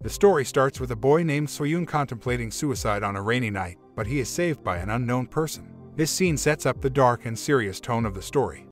The story starts with a boy named Soyun contemplating suicide on a rainy night, but he is saved by an unknown person. This scene sets up the dark and serious tone of the story.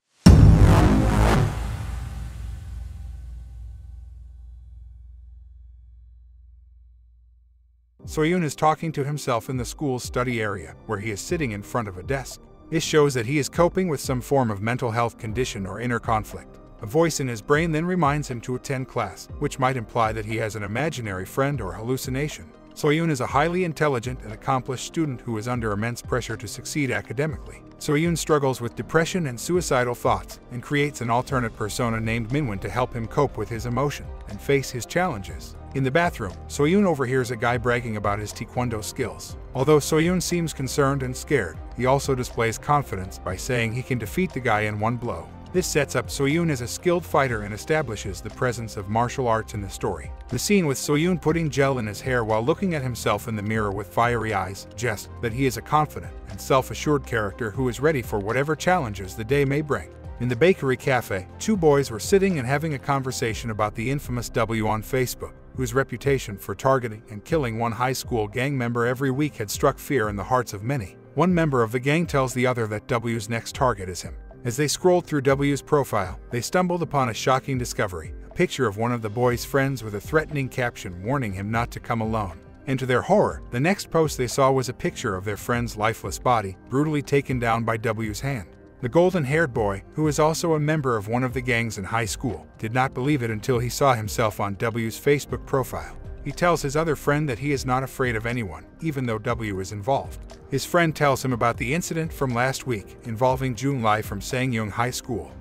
Soyun is talking to himself in the school's study area, where he is sitting in front of a desk. This shows that he is coping with some form of mental health condition or inner conflict. A voice in his brain then reminds him to attend class, which might imply that he has an imaginary friend or hallucination. Soyun is a highly intelligent and accomplished student who is under immense pressure to succeed academically. Soyun struggles with depression and suicidal thoughts and creates an alternate persona named Minwon to help him cope with his emotion and face his challenges. In the bathroom, Soyun overhears a guy bragging about his taekwondo skills. Although Soyun seems concerned and scared, he also displays confidence by saying he can defeat the guy in one blow. This sets up Soyun as a skilled fighter and establishes the presence of martial arts in the story. The scene with Soyun putting gel in his hair while looking at himself in the mirror with fiery eyes suggests that he is a confident and self-assured character who is ready for whatever challenges the day may bring. In the bakery cafe, two boys were sitting and having a conversation about the infamous W on Facebook, whose reputation for targeting and killing one high school gang member every week had struck fear in the hearts of many. One member of the gang tells the other that W's next target is him. As they scrolled through W's profile, they stumbled upon a shocking discovery, a picture of one of the boy's friends with a threatening caption warning him not to come alone. And to their horror, the next post they saw was a picture of their friend's lifeless body, brutally taken down by W's hand. The golden-haired boy, who is also a member of one of the gangs in high school, did not believe it until he saw himself on W's Facebook profile. He tells his other friend that he is not afraid of anyone, even though W is involved. His friend tells him about the incident from last week involving Jun Lai from Sangyung High School,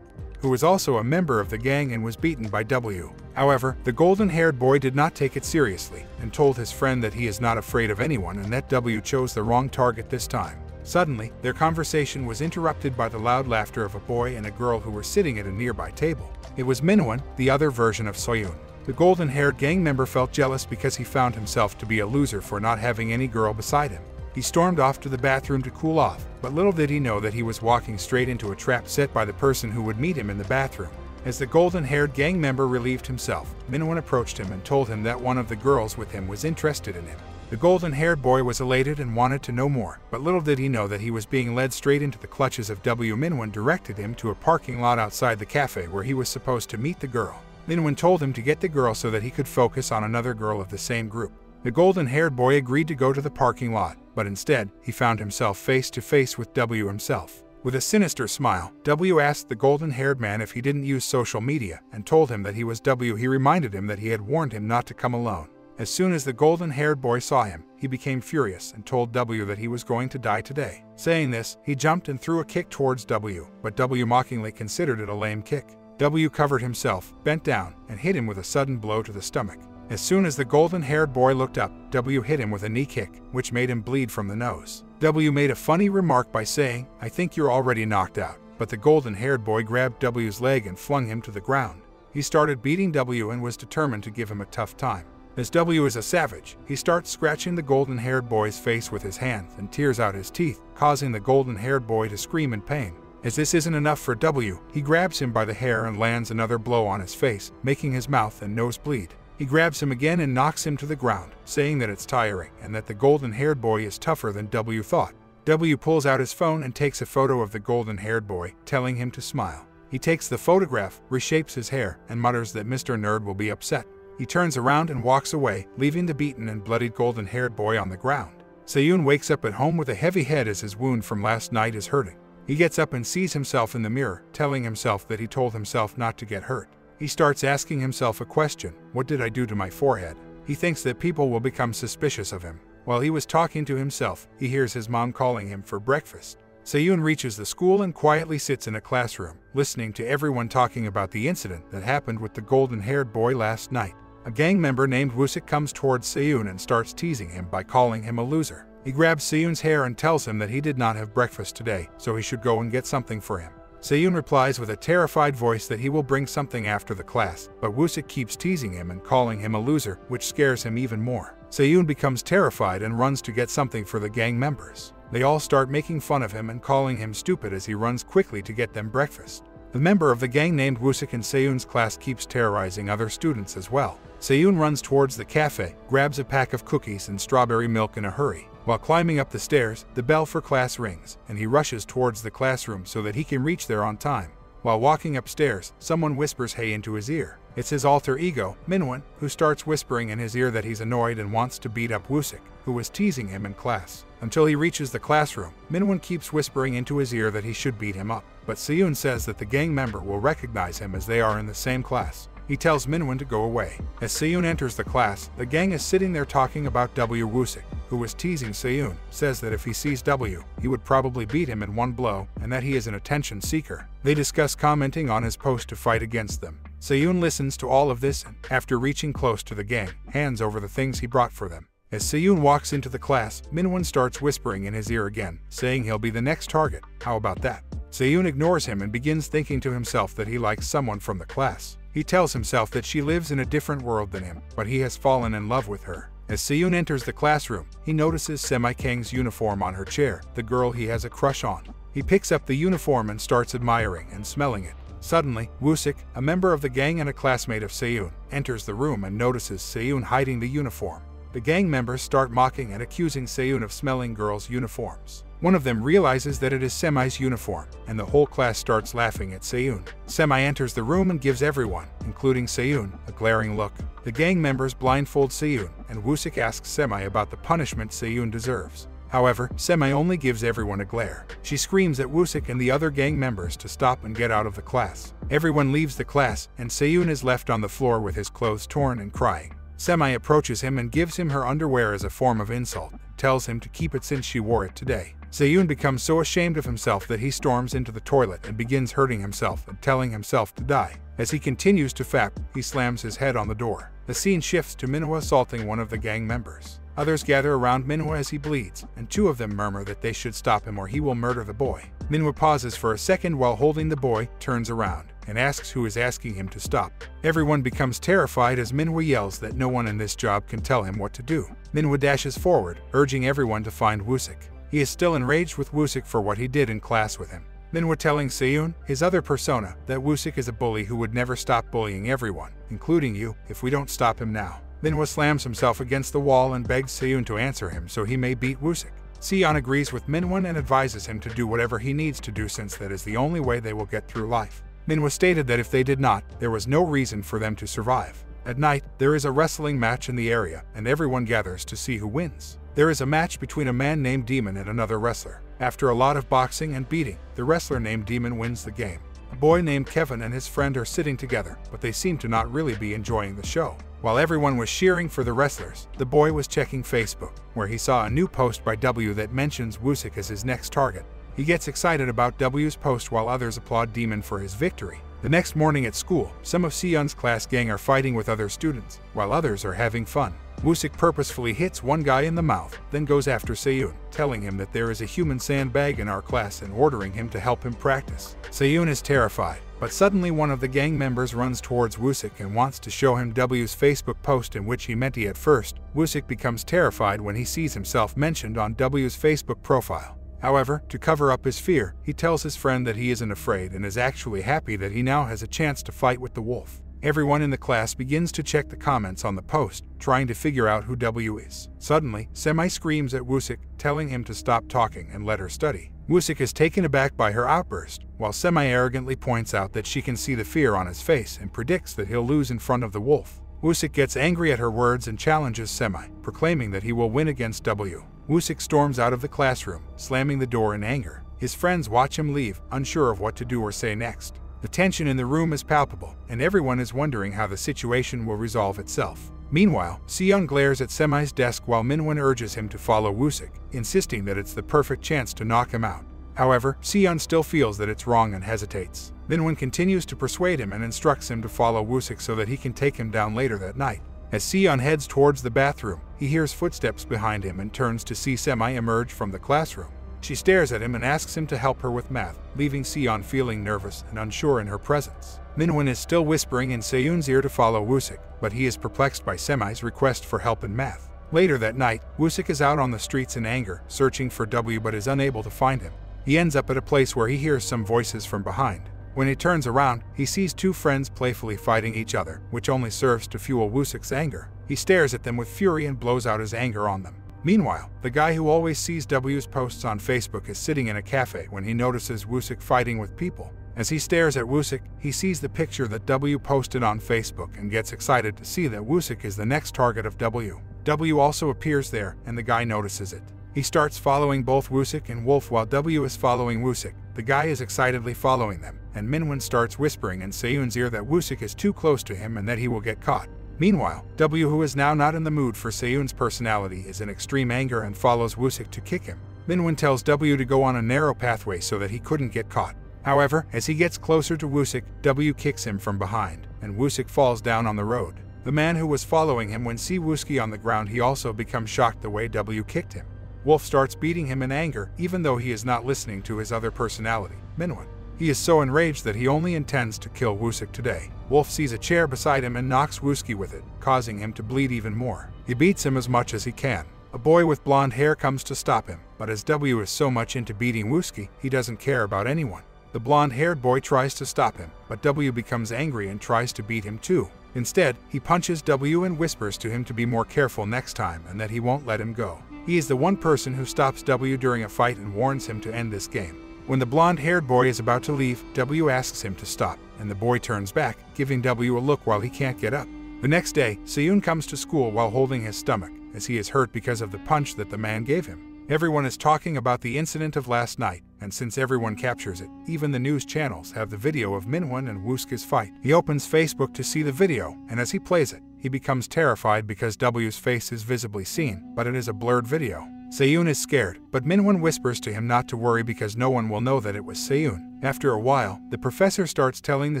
who was also a member of the gang and was beaten by W. However, the golden-haired boy did not take it seriously and told his friend that he is not afraid of anyone and that W chose the wrong target this time. Suddenly, their conversation was interrupted by the loud laughter of a boy and a girl who were sitting at a nearby table. It was Minwon, the other version of Soyun. The golden-haired gang member felt jealous because he found himself to be a loser for not having any girl beside him. He stormed off to the bathroom to cool off, but little did he know that he was walking straight into a trap set by the person who would meet him in the bathroom. As the golden-haired gang member relieved himself, Minwon approached him and told him that one of the girls with him was interested in him. The golden-haired boy was elated and wanted to know more, but little did he know that he was being led straight into the clutches of W. Minwon directed him to a parking lot outside the cafe where he was supposed to meet the girl. Minwon told him to get the girl so that he could focus on another girl of the same group. The golden-haired boy agreed to go to the parking lot, but instead, he found himself face to face with W himself. With a sinister smile, W asked the golden-haired man if he didn't use social media and told him that he was W. He reminded him that he had warned him not to come alone. As soon as the golden-haired boy saw him, he became furious and told W that he was going to die today. Saying this, he jumped and threw a kick towards W, but W mockingly considered it a lame kick. W covered himself, bent down, and hit him with a sudden blow to the stomach. As soon as the golden-haired boy looked up, W hit him with a knee kick, which made him bleed from the nose. W made a funny remark by saying, "I think you're already knocked out," but the golden-haired boy grabbed W's leg and flung him to the ground. He started beating W and was determined to give him a tough time. As W is a savage, he starts scratching the golden-haired boy's face with his hands and tears out his teeth, causing the golden-haired boy to scream in pain. As this isn't enough for W, he grabs him by the hair and lands another blow on his face, making his mouth and nose bleed. He grabs him again and knocks him to the ground, saying that it's tiring and that the golden-haired boy is tougher than W thought. W pulls out his phone and takes a photo of the golden-haired boy, telling him to smile. He takes the photograph, reshapes his hair, and mutters that Mr. Nerd will be upset. He turns around and walks away, leaving the beaten and bloodied golden-haired boy on the ground. Soyun wakes up at home with a heavy head as his wound from last night is hurting. He gets up and sees himself in the mirror, telling himself that he told himself not to get hurt. He starts asking himself a question: what did I do to my forehead? He thinks that people will become suspicious of him. While he was talking to himself, he hears his mom calling him for breakfast. Soyun reaches the school and quietly sits in a classroom, listening to everyone talking about the incident that happened with the golden-haired boy last night. A gang member named Wusik comes towards Soyun and starts teasing him by calling him a loser. He grabs Soyun's hair and tells him that he did not have breakfast today, so he should go and get something for him. Soyun replies with a terrified voice that he will bring something after the class, but Wusik keeps teasing him and calling him a loser, which scares him even more. Soyun becomes terrified and runs to get something for the gang members. They all start making fun of him and calling him stupid as he runs quickly to get them breakfast. The member of the gang named Wusik in Seyoon's class keeps terrorizing other students as well. Seyoon runs towards the cafe, grabs a pack of cookies and strawberry milk in a hurry. While climbing up the stairs, the bell for class rings, and he rushes towards the classroom so that he can reach there on time. While walking upstairs, someone whispers "hey" into his ear. It's his alter ego, Minwon, who starts whispering in his ear that he's annoyed and wants to beat up Wusik, who was teasing him in class. Until he reaches the classroom, Minwon keeps whispering into his ear that he should beat him up, but Seyoon says that the gang member will recognize him as they are in the same class. He tells Minwon to go away. As Seyoon enters the class, the gang is sitting there talking about W. Wusik, who was teasing Seyoon, says that if he sees W, he would probably beat him in one blow, and that he is an attention seeker. They discuss commenting on his post to fight against them. Seyoon listens to all of this and, after reaching close to the gang, hands over the things he brought for them. As Seyoon walks into the class, Minwon starts whispering in his ear again, saying he'll be the next target. How about that? Seyoon ignores him and begins thinking to himself that he likes someone from the class. He tells himself that she lives in a different world than him, but he has fallen in love with her. As Seyoon enters the classroom, he notices Semi Kang's uniform on her chair, the girl he has a crush on. He picks up the uniform and starts admiring and smelling it. Suddenly, Wusik, a member of the gang and a classmate of Seyoon, enters the room and notices Seyoon hiding the uniform. The gang members start mocking and accusing Seyoon of smelling girls' uniforms. One of them realizes that it is Semi's uniform, and the whole class starts laughing at Seyoon. Semi enters the room and gives everyone, including Seyoon, a glaring look. The gang members blindfold Seyoon, and Wusik asks Semi about the punishment Seyoon deserves. However, Semi only gives everyone a glare. She screams at Wusik and the other gang members to stop and get out of the class. Everyone leaves the class, and Seyoon is left on the floor with his clothes torn and crying. Semi approaches him and gives him her underwear as a form of insult, tells him to keep it since she wore it today. Seyoon becomes so ashamed of himself that he storms into the toilet and begins hurting himself and telling himself to die. As he continues to fap, he slams his head on the door. The scene shifts to Minhwa assaulting one of the gang members. Others gather around Minhwa as he bleeds, and two of them murmur that they should stop him or he will murder the boy. Minhwa pauses for a second while holding the boy, turns around, and asks who is asking him to stop. Everyone becomes terrified as Minhwa yells that no one in this job can tell him what to do. Minhwa dashes forward, urging everyone to find Wusik. He is still enraged with Wusik for what he did in class with him. Minhwa telling Seyoon, his other persona, that Wusik is a bully who would never stop bullying everyone, including you, if we don't stop him now. Minhwa slams himself against the wall and begs Seyoon to answer him so he may beat Wusik. Seon agrees with Minhwa and advises him to do whatever he needs to do since that is the only way they will get through life. Minhwa stated that if they did not, there was no reason for them to survive. At night, there is a wrestling match in the area, and everyone gathers to see who wins. There is a match between a man named Demon and another wrestler. After a lot of boxing and beating, the wrestler named Demon wins the game. A boy named Kevin and his friend are sitting together, but they seem to not really be enjoying the show. While everyone was cheering for the wrestlers, the boy was checking Facebook, where he saw a new post by W that mentions Wusik as his next target. He gets excited about W's post while others applaud Demon for his victory. The next morning at school, some of Seon's class gang are fighting with other students, while others are having fun. Wusik purposefully hits one guy in the mouth, then goes after Seyoon, telling him that there is a human sandbag in our class and ordering him to help him practice. Seyoon is terrified, but suddenly one of the gang members runs towards Wusik and wants to show him W's Facebook post in which he meant he at first. Wusik becomes terrified when he sees himself mentioned on W's Facebook profile. However, to cover up his fear, he tells his friend that he isn't afraid and is actually happy that he now has a chance to fight with the wolf. Everyone in the class begins to check the comments on the post, trying to figure out who W is. Suddenly, Semi screams at Wusik, telling him to stop talking and let her study. Wusik is taken aback by her outburst, while Semi arrogantly points out that she can see the fear on his face and predicts that he'll lose in front of the wolf. Wusik gets angry at her words and challenges Semi, proclaiming that he will win against W. Wusik storms out of the classroom, slamming the door in anger. His friends watch him leave, unsure of what to do or say next. The tension in the room is palpable, and everyone is wondering how the situation will resolve itself. Meanwhile, Seon glares at Semi's desk while Minwon urges him to follow Wusik, insisting that it's the perfect chance to knock him out. However, Seon still feels that it's wrong and hesitates. Minwon continues to persuade him and instructs him to follow Wusik so that he can take him down later that night. As Seon heads towards the bathroom, he hears footsteps behind him and turns to see Semi emerge from the classroom. She stares at him and asks him to help her with math, leaving Seon feeling nervous and unsure in her presence. Minwon is still whispering in Seyoon's ear to follow Wusik, but he is perplexed by Semi's request for help in math. Later that night, Wusik is out on the streets in anger, searching for W but is unable to find him. He ends up at a place where he hears some voices from behind. When he turns around, he sees two friends playfully fighting each other, which only serves to fuel Woosik's anger. He stares at them with fury and blows out his anger on them. Meanwhile, the guy who always sees W's posts on Facebook is sitting in a cafe when he notices Woosik fighting with people. As he stares at Woosik, he sees the picture that W posted on Facebook and gets excited to see that Woosik is the next target of W. W also appears there, and the guy notices it. He starts following both Woosik and Wolf while W is following Woosik. The guy is excitedly following them, and Minwon starts whispering in Seyoon's ear that Woosik is too close to him and that he will get caught. Meanwhile, W, who is now not in the mood for Seyoon's personality, is in extreme anger and follows Woosik to kick him. Minwon tells W to go on a narrow pathway so that he couldn't get caught. However, as he gets closer to Woosik, W kicks him from behind, and Woosik falls down on the road. The man who was following him when see Wooski on the ground, he also becomes shocked the way W kicked him. Wolf starts beating him in anger, even though he is not listening to his other personality, Minwon. He is so enraged that he only intends to kill Woosik today. Wolf sees a chair beside him and knocks Wooski with it, causing him to bleed even more. He beats him as much as he can. A boy with blonde hair comes to stop him, but as W is so much into beating Wooski, he doesn't care about anyone. The blonde-haired boy tries to stop him, but W becomes angry and tries to beat him too. Instead, he punches W and whispers to him to be more careful next time and that he won't let him go. He is the one person who stops W during a fight and warns him to end this game. When the blonde-haired boy is about to leave, W asks him to stop, and the boy turns back, giving W a look while he can't get up. The next day, Seyoon comes to school while holding his stomach, as he is hurt because of the punch that the man gave him. Everyone is talking about the incident of last night, and since everyone captures it, even the news channels have the video of Minwon and Wooski's fight. He opens Facebook to see the video, and as he plays it, he becomes terrified because W's face is visibly seen, but it is a blurred video. Seyoon is scared, but Minwon whispers to him not to worry because no one will know that it was Seyoon. After a while, the professor starts telling the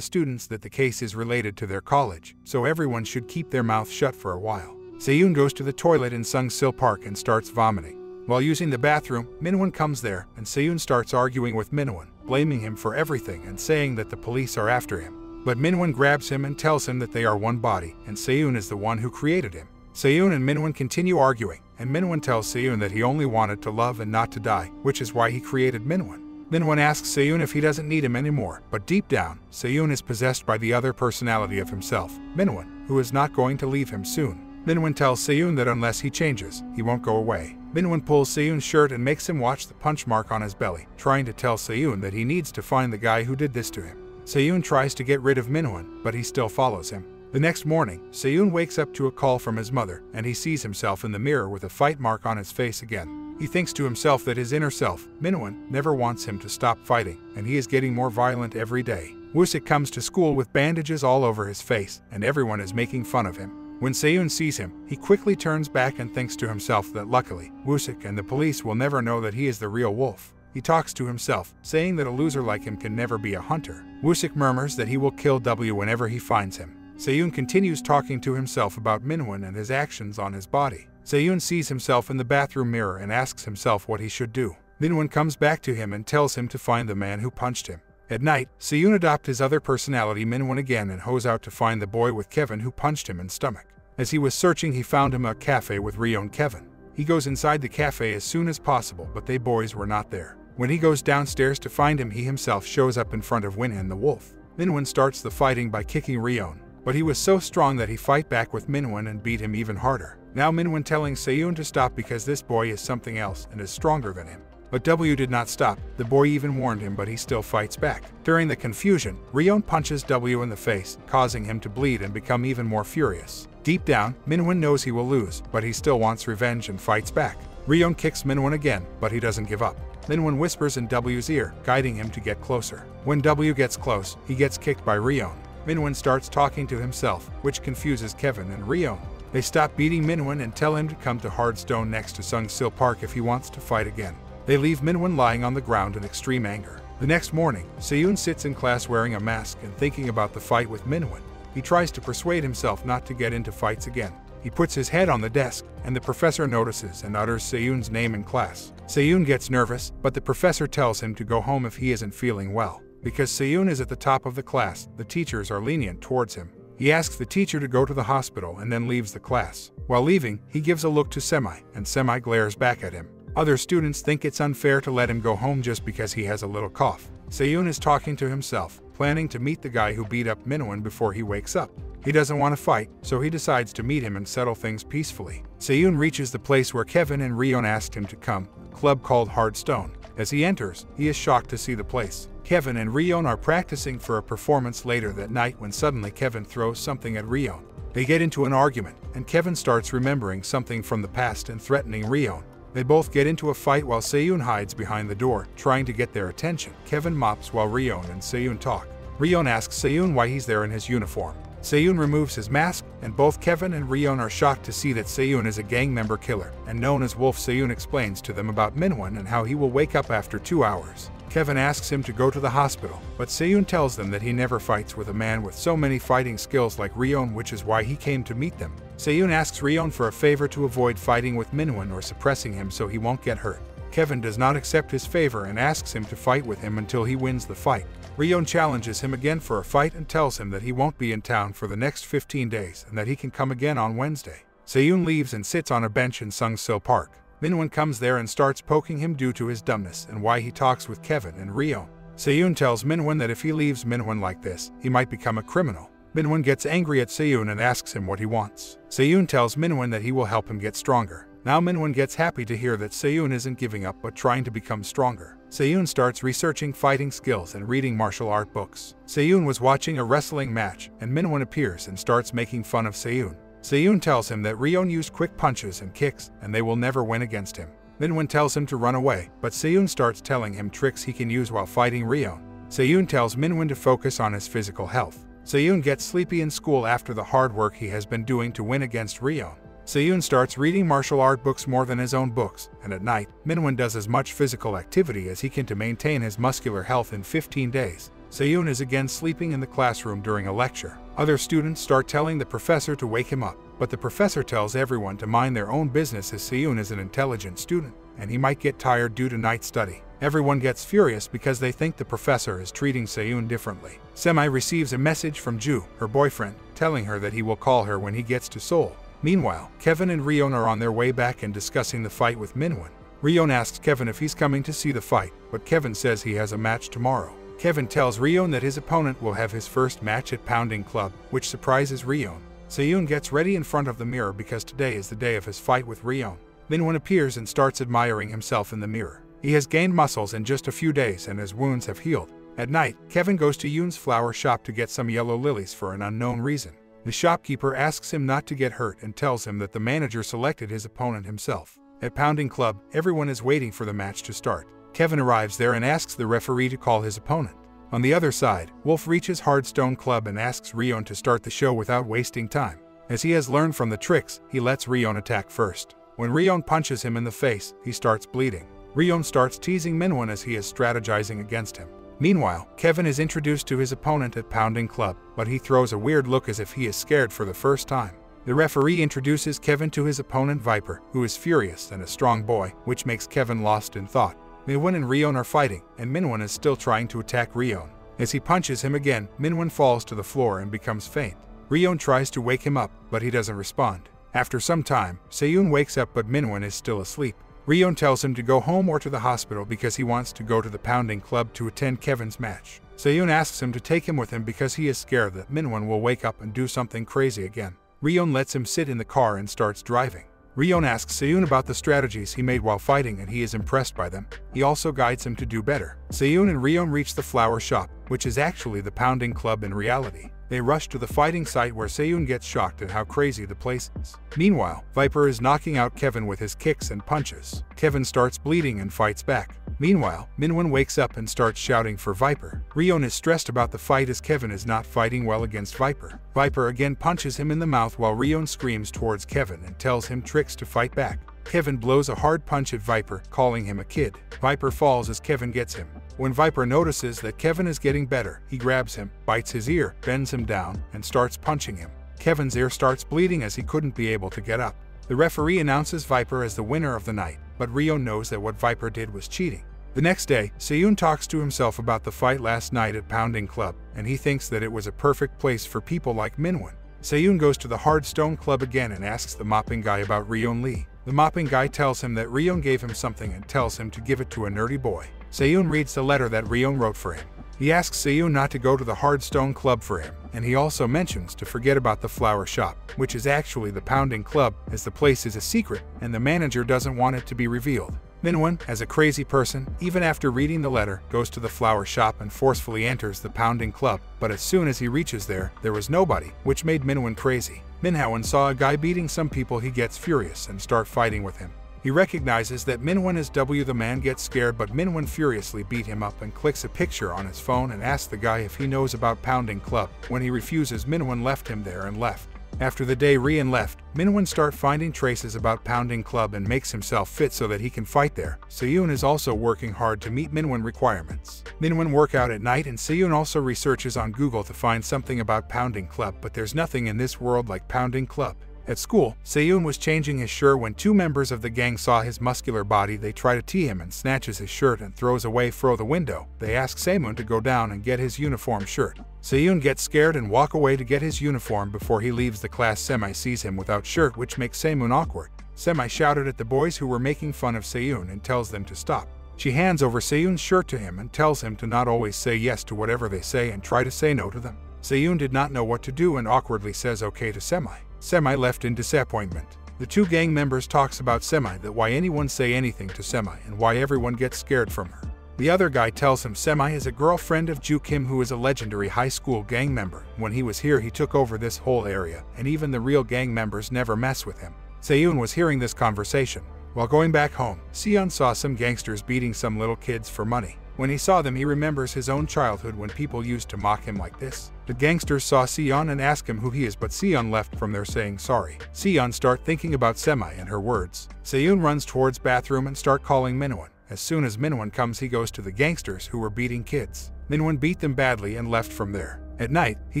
students that the case is related to their college, so everyone should keep their mouth shut for a while. Seyoon goes to the toilet in Sungsil Park and starts vomiting. While using the bathroom, Minwon comes there, and Seyoon starts arguing with Minwon, blaming him for everything and saying that the police are after him. But Minwon grabs him and tells him that they are one body, and Seyoon is the one who created him. Seyoon and Minwon continue arguing, and Minwon tells Seyoon that he only wanted to love and not to die, which is why he created Minwon. Minwon asks Seyoon if he doesn't need him anymore, but deep down, Seyoon is possessed by the other personality of himself, Minwon, who is not going to leave him soon. Minwon tells Seyoon that unless he changes, he won't go away. Minwon pulls Seyoon's shirt and makes him watch the punch mark on his belly, trying to tell Seyoon that he needs to find the guy who did this to him. Seyoon tries to get rid of Minwon, but he still follows him. The next morning, Seyoon wakes up to a call from his mother, and he sees himself in the mirror with a fight mark on his face again. He thinks to himself that his inner self, Minwon, never wants him to stop fighting, and he is getting more violent every day. Woosik comes to school with bandages all over his face, and everyone is making fun of him. When Seyoon sees him, he quickly turns back and thinks to himself that luckily, Woosik and the police will never know that he is the real wolf. He talks to himself, saying that a loser like him can never be a hunter. Woosik murmurs that he will kill W whenever he finds him. Seyoon continues talking to himself about Minwon and his actions on his body. Seyoon sees himself in the bathroom mirror and asks himself what he should do. Minwon comes back to him and tells him to find the man who punched him. At night, Seyoon adopts his other personality Minwon again and goes out to find the boy with Kevin who punched him in the stomach. As he was searching, he found him at a cafe with Ryo and Kevin. He goes inside the cafe as soon as possible, but they boys were not there. When he goes downstairs to find him, he himself shows up in front of Win and the wolf. Minwon starts the fighting by kicking Ryo, but he was so strong that he fight back with Minwon and beat him even harder. Now Minwon telling Seyoon to stop because this boy is something else and is stronger than him. But W did not stop. The boy even warned him, but he still fights back. During the confusion, Ryo punches W in the face, causing him to bleed and become even more furious. Deep down, Minwon knows he will lose, but he still wants revenge and fights back. Ryo kicks Minwon again, but he doesn't give up. Minwon whispers in W's ear, guiding him to get closer. When W gets close, he gets kicked by Ryo. Minwon starts talking to himself, which confuses Kevin and Ryo. They stop beating Minwon and tell him to come to Hardstone next to Sungsil Park if he wants to fight again. They leave Minwon lying on the ground in extreme anger. The next morning, Seyoon sits in class wearing a mask and thinking about the fight with Minwon. He tries to persuade himself not to get into fights again. He puts his head on the desk, and the professor notices and utters Seyoon's name in class. Seyoon gets nervous, but the professor tells him to go home if he isn't feeling well. Because Seyoon is at the top of the class, the teachers are lenient towards him. He asks the teacher to go to the hospital and then leaves the class. While leaving, he gives a look to Semi, and Semi glares back at him. Other students think it's unfair to let him go home just because he has a little cough. Seyoon is talking to himself, planning to meet the guy who beat up Minwon before he wakes up. He doesn't want to fight, so he decides to meet him and settle things peacefully. Seyun reaches the place where Kevin and Ryeon asked him to come, a club called Hardstone. As he enters, he is shocked to see the place. Kevin and Ryeon are practicing for a performance later that night when suddenly Kevin throws something at Ryeon. They get into an argument, and Kevin starts remembering something from the past and threatening Ryeon. They both get into a fight while Seyun hides behind the door, trying to get their attention. Kevin mops while Ryeon and Seyun talk. Ryeon asks Seyun why he's there in his uniform. Seyun removes his mask, and both Kevin and Ryeon are shocked to see that Seyun is a gang member killer, and known as Wolf. Seyun explains to them about Minwon and how he will wake up after 2 hours. Kevin asks him to go to the hospital, but Seyun tells them that he never fights with a man with so many fighting skills like Ryeon, which is why he came to meet them. Seyun asks Ryeon for a favor to avoid fighting with Minwon or suppressing him so he won't get hurt. Kevin does not accept his favor and asks him to fight with him until he wins the fight. Ryeon challenges him again for a fight and tells him that he won't be in town for the next 15 days and that he can come again on Wednesday. Seyun leaves and sits on a bench in Sungsil Park. Minwon comes there and starts poking him due to his dumbness and why he talks with Kevin and Ryeon. Seyun tells Minwon that if he leaves Minwon like this, he might become a criminal. Minwon gets angry at Seyun and asks him what he wants. Seyun tells Minwon that he will help him get stronger. Now Minwon gets happy to hear that Seyun isn't giving up but trying to become stronger. Seyun starts researching fighting skills and reading martial art books. Seyun was watching a wrestling match, and Minwon appears and starts making fun of Seyun. Seyun tells him that Ryeon used quick punches and kicks, and they will never win against him. Minwon tells him to run away, but Seyun starts telling him tricks he can use while fighting Ryeon. Seyun tells Minwon to focus on his physical health. Seyun gets sleepy in school after the hard work he has been doing to win against Ryeon. Seyun starts reading martial art books more than his own books, and at night, Minwon does as much physical activity as he can to maintain his muscular health in 15 days. Seyun is again sleeping in the classroom during a lecture. Other students start telling the professor to wake him up, but the professor tells everyone to mind their own business as Seyun is an intelligent student, and he might get tired due to night study. Everyone gets furious because they think the professor is treating Seyun differently. Semi receives a message from Ju, her boyfriend, telling her that he will call her when he gets to Seoul. Meanwhile, Kevin and Ryeon are on their way back and discussing the fight with Minwon. Ryeon asks Kevin if he's coming to see the fight, but Kevin says he has a match tomorrow. Kevin tells Ryeon that his opponent will have his first match at Pounding Club, which surprises Ryeon. Seyun gets ready in front of the mirror because today is the day of his fight with Ryeon. Minwon appears and starts admiring himself in the mirror. He has gained muscles in just a few days and his wounds have healed. At night, Kevin goes to Yoon's flower shop to get some yellow lilies for an unknown reason. The shopkeeper asks him not to get hurt and tells him that the manager selected his opponent himself. At Pounding Club, everyone is waiting for the match to start. Kevin arrives there and asks the referee to call his opponent. On the other side, Wolf reaches Hardstone Club and asks Ryeon to start the show without wasting time. As he has learned from the tricks, he lets Ryeon attack first. When Ryeon punches him in the face, he starts bleeding. Ryeon starts teasing Minwon as he is strategizing against him. Meanwhile, Kevin is introduced to his opponent at Pounding Club, but he throws a weird look as if he is scared for the first time. The referee introduces Kevin to his opponent Viper, who is furious and a strong boy, which makes Kevin lost in thought. Minwon and Ryeon are fighting, and Minwon is still trying to attack Ryeon. As he punches him again, Minwon falls to the floor and becomes faint. Ryeon tries to wake him up, but he doesn't respond. After some time, Seyun wakes up but Minwon is still asleep. Ryeon tells him to go home or to the hospital because he wants to go to the Pounding Club to attend Kevin's match. Seyun asks him to take him with him because he is scared that Minwon will wake up and do something crazy again. Ryeon lets him sit in the car and starts driving. Ryeon asks Seyun about the strategies he made while fighting and he is impressed by them. He also guides him to do better. Seyun and Ryeon reach the flower shop, which is actually the Pounding Club in reality. They rush to the fighting site where Seyun gets shocked at how crazy the place is. Meanwhile, Viper is knocking out Kevin with his kicks and punches. Kevin starts bleeding and fights back. Meanwhile, Minwon wakes up and starts shouting for Viper. Ryeon is stressed about the fight as Kevin is not fighting well against Viper. Viper again punches him in the mouth while Ryeon screams towards Kevin and tells him tricks to fight back. Kevin blows a hard punch at Viper, calling him a kid. Viper falls as Kevin gets him. When Viper notices that Kevin is getting better, he grabs him, bites his ear, bends him down, and starts punching him. Kevin's ear starts bleeding as he couldn't be able to get up. The referee announces Viper as the winner of the night, but Ryeon knows that what Viper did was cheating. The next day, Seyun talks to himself about the fight last night at Pounding Club, and he thinks that it was a perfect place for people like Minwon. Seyun goes to the Hardstone Club again and asks the mopping guy about Ryeon Lee. The mopping guy tells him that Ryeon gave him something and tells him to give it to a nerdy boy. Seyun reads the letter that Ryeon wrote for him. He asks Seyoon not to go to the Hardstone Club for him, and he also mentions to forget about the flower shop, which is actually the Pounding Club, as the place is a secret and the manager doesn't want it to be revealed. Minwon, as a crazy person, even after reading the letter, goes to the flower shop and forcefully enters the Pounding Club, but as soon as he reaches there was nobody, which made Minwon crazy. Minhwan saw a guy beating some people. He gets furious and start fighting with him. He recognizes that Minwon is W. The man gets scared, but Minwon furiously beat him up and clicks a picture on his phone and asks the guy if he knows about Pounding Club. When he refuses, Minwon left him there and left. After the day Rian left, Minwon starts finding traces about Pounding Club and makes himself fit so that he can fight there. Seyoon is also working hard to meet Minwon requirements. Minwon work out at night, and Seyoon also researches on Google to find something about Pounding Club, but there's nothing in this world like Pounding Club. At school, Seyoon was changing his shirt when two members of the gang saw his muscular body. They try to tee him and snatches his shirt and throws away through the window. They ask Seyoon to go down and get his uniform shirt. Seyoon gets scared and walk away to get his uniform. Before he leaves the class, Semi sees him without shirt, which makes Seyoon awkward. Semi shouted at the boys who were making fun of Seyoon and tells them to stop. She hands over Seyoon's shirt to him and tells him to not always say yes to whatever they say and try to say no to them. Seyoon did not know what to do and awkwardly says okay to Semi. Semi left in disappointment. The two gang members talks about Semi, that why anyone say anything to Semi and why everyone gets scared from her. The other guy tells him Semi is a girlfriend of Ju Kim, who is a legendary high school gang member. When he was here, he took over this whole area, and even the real gang members never mess with him. Seyoon was hearing this conversation. While going back home, Seon saw some gangsters beating some little kids for money. When he saw them, he remembers his own childhood when people used to mock him like this. The gangsters saw Seon and asked him who he is, but Seon left from there saying sorry. Seon start thinking about Semi and her words. Seyoon runs towards bathroom and start calling Minwon. As soon as Minwon comes, he goes to the gangsters who were beating kids. Minwon beat them badly and left from there. At night, he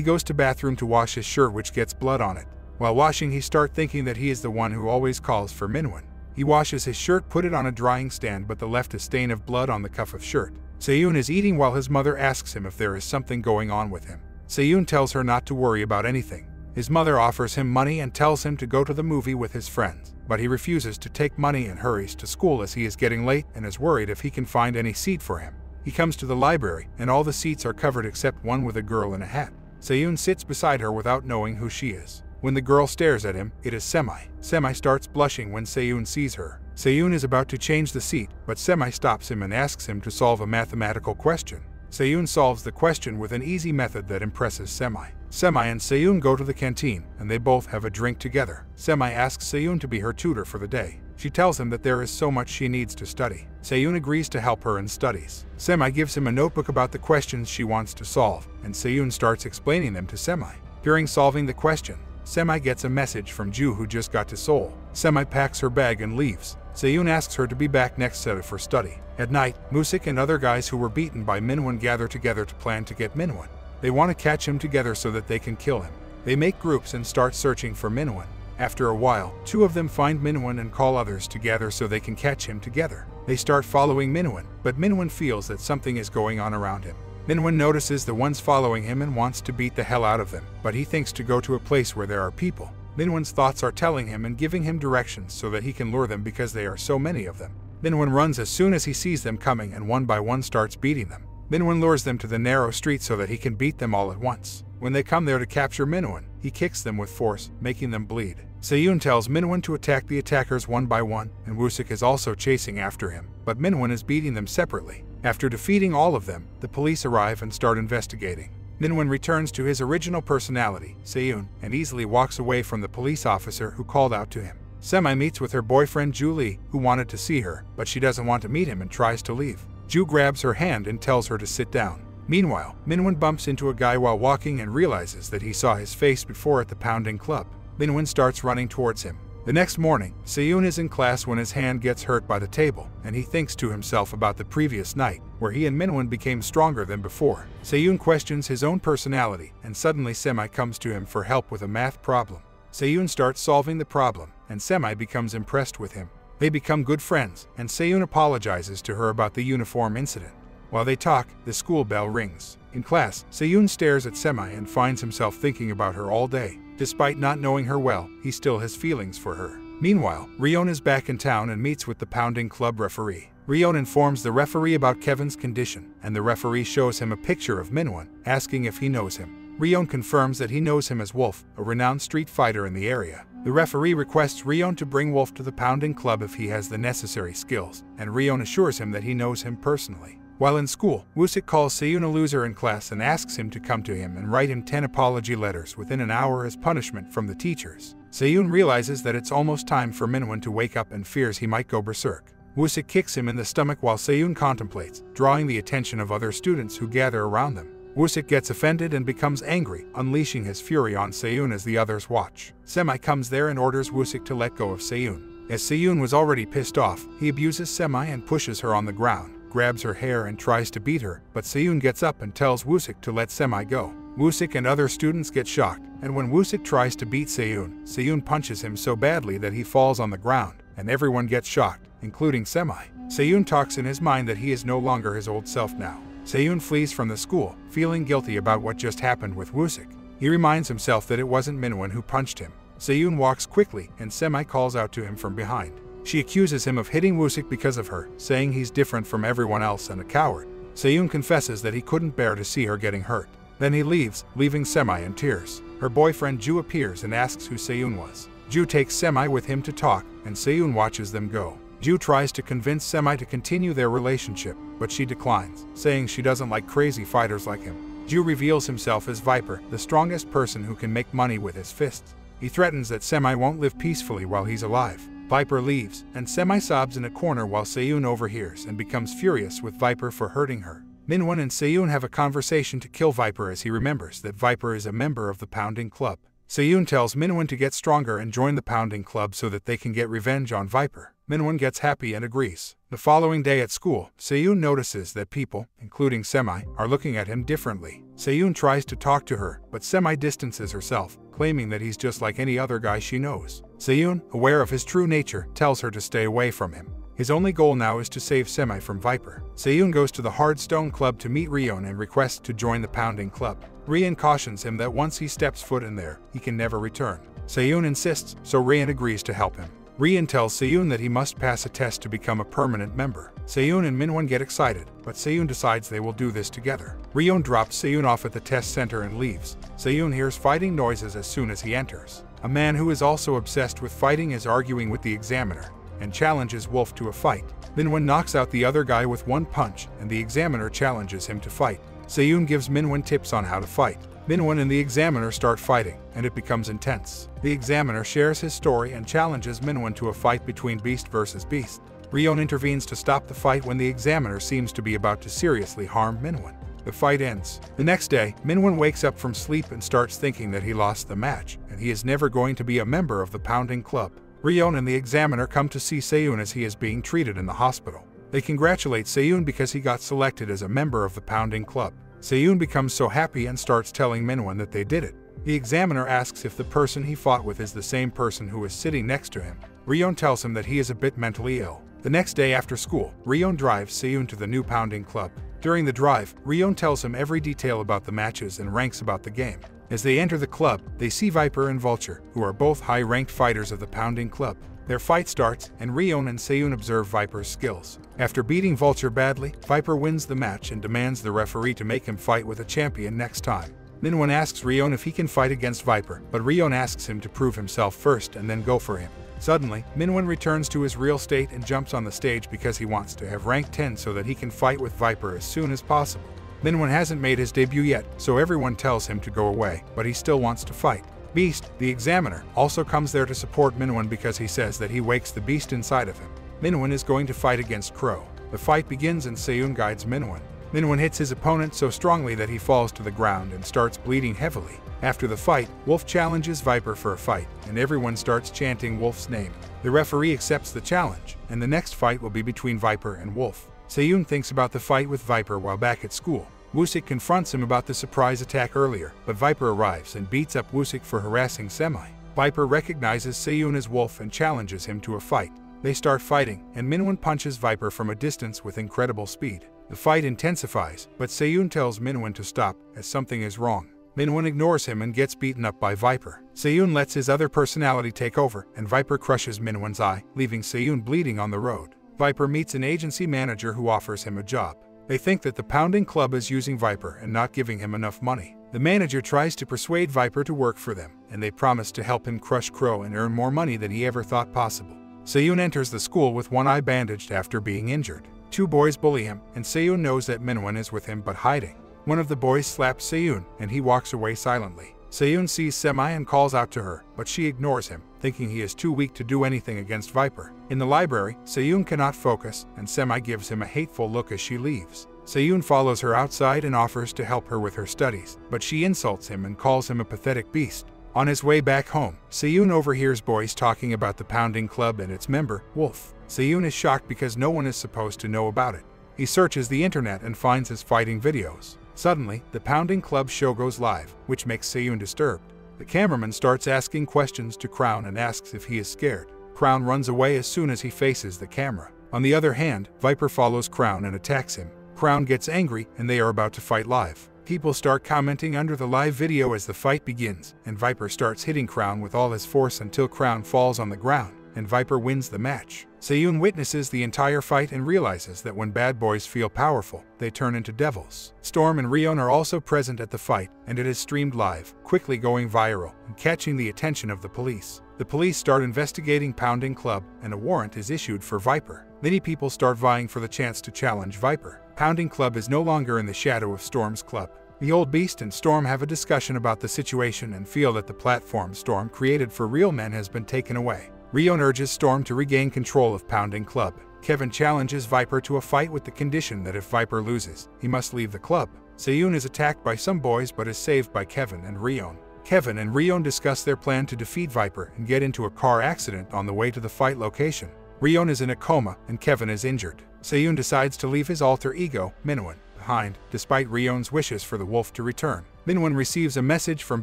goes to bathroom to wash his shirt, which gets blood on it. While washing, he start thinking that he is the one who always calls for Minwon. He washes his shirt, put it on a drying stand, but left a stain of blood on the cuff of shirt. Seyoon is eating while his mother asks him if there is something going on with him. Seyoon tells her not to worry about anything. His mother offers him money and tells him to go to the movie with his friends, but he refuses to take money and hurries to school as he is getting late and is worried if he can find any seat for him. He comes to the library and all the seats are covered except one with a girl in a hat. Seyoon sits beside her without knowing who she is. When the girl stares at him, it is Semi. Semi starts blushing when Seyoon sees her. Seyoon is about to change the seat, but Semi stops him and asks him to solve a mathematical question. Seyoon solves the question with an easy method that impresses Semi. Semi and Seyoon go to the canteen, and they both have a drink together. Semi asks Seyoon to be her tutor for the day. She tells him that there is so much she needs to study. Seyoon agrees to help her in studies. Semi gives him a notebook about the questions she wants to solve, and Seyoon starts explaining them to Semi. During solving the question, Semi gets a message from Ju, who just got to Seoul. Semi packs her bag and leaves. Seyoon asks her to be back next set for study. At night, Musik and other guys who were beaten by Minwon gather together to plan to get Minwon. They want to catch him together so that they can kill him. They make groups and start searching for Minwon. After a while, two of them find Minwon and call others to gather so they can catch him together. They start following Minwon, but Minwon feels that something is going on around him. Minwon notices the ones following him and wants to beat the hell out of them, but he thinks to go to a place where there are people. Minwon's thoughts are telling him and giving him directions so that he can lure them because there are so many of them. Minwon runs as soon as he sees them coming and one by one starts beating them. Minwon lures them to the narrow street so that he can beat them all at once. When they come there to capture Minwon, he kicks them with force, making them bleed. Seyoon tells Minwon to attack the attackers one by one, and Wusik is also chasing after him, but Minwon is beating them separately. After defeating all of them, the police arrive and start investigating. Minwon returns to his original personality, Seyoon, and easily walks away from the police officer who called out to him. Semi meets with her boyfriend Ju Lee, who wanted to see her, but she doesn't want to meet him and tries to leave. Ju grabs her hand and tells her to sit down. Meanwhile, Minwon bumps into a guy while walking and realizes that he saw his face before at the Pounding Club. Minwon starts running towards him. The next morning, Seyoon is in class when his hand gets hurt by the table, and he thinks to himself about the previous night, where he and Minwon became stronger than before. Seyoon questions his own personality, and suddenly Semi comes to him for help with a math problem. Seyoon starts solving the problem, and Semi becomes impressed with him. They become good friends, and Seyoon apologizes to her about the uniform incident. While they talk, the school bell rings. In class, Seyoon stares at Semi and finds himself thinking about her all day. Despite not knowing her well, he still has feelings for her. Meanwhile, Rion is back in town and meets with the Pounding Club referee. Rion informs the referee about Kevin's condition, and the referee shows him a picture of Minwon, asking if he knows him. Rion confirms that he knows him as Wolf, a renowned street fighter in the area. The referee requests Rion to bring Wolf to the Pounding Club if he has the necessary skills, and Rion assures him that he knows him personally. While in school, Wusik calls Seiyun a loser in class and asks him to come to him and write him 10 apology letters within an hour as punishment from the teachers. Seiyun realizes that it's almost time for Minwon to wake up and fears he might go berserk. Wusik kicks him in the stomach while Seiyun contemplates, drawing the attention of other students who gather around them. Wusik gets offended and becomes angry, unleashing his fury on Seiyun as the others watch. Semi comes there and orders Wusik to let go of Seiyun. As Seiyun was already pissed off, he abuses Semi and pushes her on the ground, grabs her hair and tries to beat her, but Seiyun gets up and tells Wusik to let Semi go. Wusik and other students get shocked, and when Wusik tries to beat Seiyun, Seiyun punches him so badly that he falls on the ground, and everyone gets shocked, including Semi. Seiyun talks in his mind that he is no longer his old self now. Seiyun flees from the school, feeling guilty about what just happened with Wusik. He reminds himself that it wasn't Minwon who punched him. Seiyun walks quickly, and Semi calls out to him from behind. She accuses him of hitting Wusik because of her, saying he's different from everyone else and a coward. Seiyun confesses that he couldn't bear to see her getting hurt. Then he leaves, leaving Semi in tears. Her boyfriend Ju appears and asks who Seiyun was. Ju takes Semi with him to talk, and Seiyun watches them go. Ju tries to convince Semi to continue their relationship, but she declines, saying she doesn't like crazy fighters like him. Ju reveals himself as Viper, the strongest person who can make money with his fists. He threatens that Semi won't live peacefully while he's alive. Viper leaves, and Semi sobs in a corner while Seiyun overhears and becomes furious with Viper for hurting her. Minwon and Seiyun have a conversation to kill Viper as he remembers that Viper is a member of the Pounding Club. Seiyun tells Minwon to get stronger and join the Pounding Club so that they can get revenge on Viper. Minwon gets happy and agrees. The following day at school, Seiyun notices that people, including Semi, are looking at him differently. Seiyun tries to talk to her, but Semi distances herself, claiming that he's just like any other guy she knows. Seiyun, aware of his true nature, tells her to stay away from him. His only goal now is to save Semi from Viper. Seiyun goes to the Hard Stone Club to meet Rion and requests to join the Pounding Club. Rion cautions him that once he steps foot in there, he can never return. Seiyun insists, so Rion agrees to help him. Rion tells Seiyun that he must pass a test to become a permanent member. Seiyun and Minwon get excited, but Seiyun decides they will do this together. Rion drops Seiyun off at the test center and leaves. Seiyun hears fighting noises as soon as he enters. A man who is also obsessed with fighting is arguing with the examiner and challenges Wolf to a fight. Minwon knocks out the other guy with one punch, and the examiner challenges him to fight. Seiyun gives Minwon tips on how to fight. Minwon and the examiner start fighting, and it becomes intense. The examiner shares his story and challenges Minwon to a fight between Beast versus Beast. Rion intervenes to stop the fight when the examiner seems to be about to seriously harm Minwon. The fight ends. The next day, Minwon wakes up from sleep and starts thinking that he lost the match, and he is never going to be a member of the Pounding Club. Rion and the examiner come to see Seiyun as he is being treated in the hospital. They congratulate Seiyun because he got selected as a member of the Pounding Club. Seiyun becomes so happy and starts telling Minwon that they did it. The examiner asks if the person he fought with is the same person who is sitting next to him. Rion tells him that he is a bit mentally ill. The next day after school, Rion drives Seiyun to the new Pounding Club. During the drive, Rion tells him every detail about the matches and ranks about the game. As they enter the club, they see Viper and Vulture, who are both high-ranked fighters of the Pounding Club. Their fight starts, and Rion and Seiyun observe Viper's skills. After beating Vulture badly, Viper wins the match and demands the referee to make him fight with a champion next time. Minwon asks Rion if he can fight against Viper, but Rion asks him to prove himself first and then go for him. Suddenly, Minwon returns to his real state and jumps on the stage because he wants to have rank 10 so that he can fight with Viper as soon as possible. Minwon hasn't made his debut yet, so everyone tells him to go away, but he still wants to fight. Beast, the examiner, also comes there to support Minwon because he says that he wakes the beast inside of him. Minwon is going to fight against Crow. The fight begins and Seiyun guides Minwon. Minwon hits his opponent so strongly that he falls to the ground and starts bleeding heavily. After the fight, Wolf challenges Viper for a fight, and everyone starts chanting Wolf's name. The referee accepts the challenge, and the next fight will be between Viper and Wolf. Seiyun thinks about the fight with Viper while back at school. Wusik confronts him about the surprise attack earlier, but Viper arrives and beats up Wusik for harassing Semi. Viper recognizes Seiyun as Wolf and challenges him to a fight. They start fighting, and Minwon punches Viper from a distance with incredible speed. The fight intensifies, but Seiyun tells Minwon to stop, as something is wrong. Minwon ignores him and gets beaten up by Viper. Seiyun lets his other personality take over, and Viper crushes Minwon's eye, leaving Seiyun bleeding on the road. Viper meets an agency manager who offers him a job. They think that the Pounding Club is using Viper and not giving him enough money. The manager tries to persuade Viper to work for them, and they promise to help him crush Crow and earn more money than he ever thought possible. Seyun enters the school with one eye bandaged after being injured. Two boys bully him, and Seyun knows that Minwon is with him but hiding. One of the boys slaps Seyun, and he walks away silently. Seyun sees Semi and calls out to her, but she ignores him, thinking he is too weak to do anything against Viper. In the library, Seyun cannot focus, and Semi gives him a hateful look as she leaves. Seyun follows her outside and offers to help her with her studies, but she insults him and calls him a pathetic beast. On his way back home, Seyun overhears boys talking about the Pounding Club and its member, Wolf. Seyun is shocked because no one is supposed to know about it. He searches the internet and finds his fighting videos. Suddenly, the Pounding Club show goes live, which makes Seyun disturbed. The cameraman starts asking questions to Crown and asks if he is scared. Crown runs away as soon as he faces the camera. On the other hand, Viper follows Crown and attacks him. Crown gets angry and they are about to fight live. People start commenting under the live video as the fight begins, and Viper starts hitting Crown with all his force until Crown falls on the ground, and Viper wins the match. Seyun witnesses the entire fight and realizes that when bad boys feel powerful, they turn into devils. Storm and Rion are also present at the fight, and it is streamed live, quickly going viral and catching the attention of the police. The police start investigating Pounding Club, and a warrant is issued for Viper. Many people start vying for the chance to challenge Viper. Pounding Club is no longer in the shadow of Storm's club. The old Beast and Storm have a discussion about the situation and feel that the platform Storm created for real men has been taken away. Rion urges Storm to regain control of Pounding Club. Kevin challenges Viper to a fight with the condition that if Viper loses, he must leave the club. Seyun is attacked by some boys but is saved by Kevin and Rion. Kevin and Rion discuss their plan to defeat Viper and get into a car accident on the way to the fight location. Rion is in a coma and Kevin is injured. Seyun decides to leave his alter ego, Minwon, behind, despite Rion's wishes for the wolf to return. Minwon receives a message from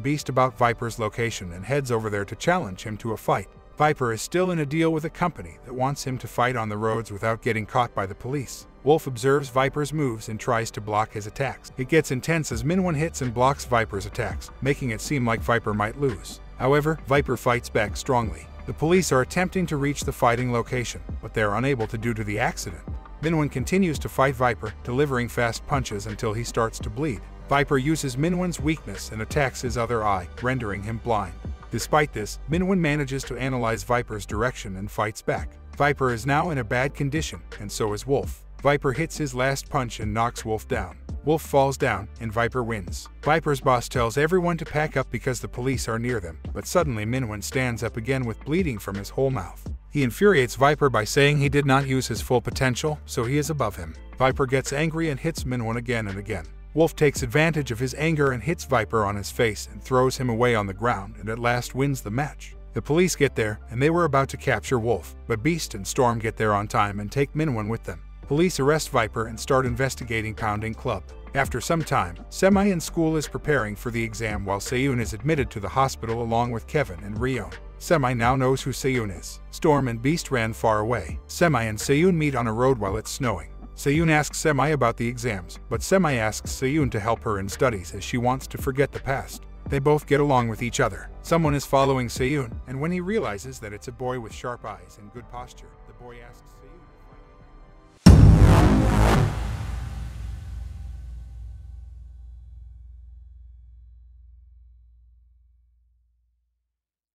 Beast about Viper's location and heads over there to challenge him to a fight. Viper is still in a deal with a company that wants him to fight on the roads without getting caught by the police. Wolf observes Viper's moves and tries to block his attacks. It gets intense as Minwon hits and blocks Viper's attacks, making it seem like Viper might lose. However, Viper fights back strongly. The police are attempting to reach the fighting location, but they are unable to due to the accident. Minwon continues to fight Viper, delivering fast punches until he starts to bleed. Viper uses Minwon's weakness and attacks his other eye, rendering him blind. Despite this, Minwon manages to analyze Viper's direction and fights back. Viper is now in a bad condition, and so is Wolf. Viper hits his last punch and knocks Wolf down. Wolf falls down, and Viper wins. Viper's boss tells everyone to pack up because the police are near them, but suddenly Minwon stands up again with bleeding from his whole mouth. He infuriates Viper by saying he did not use his full potential, so he is above him. Viper gets angry and hits Minwon again and again. Wolf takes advantage of his anger and hits Viper on his face and throws him away on the ground and at last wins the match. The police get there, and they were about to capture Wolf, but Beast and Storm get there on time and take Minwon with them. Police arrest Viper and start investigating Pounding Club. After some time, Semi in school is preparing for the exam while Seyun is admitted to the hospital along with Kevin and Rion. Semi now knows who Seyun is. Storm and Beast ran far away. Semi and Seyun meet on a road while it's snowing. Seyun asks Semi about the exams, but Semi asks Seyun to help her in studies as she wants to forget the past. They both get along with each other. Someone is following Seyun, and when he realizes that it's a boy with sharp eyes and good posture, the boy asks Seyun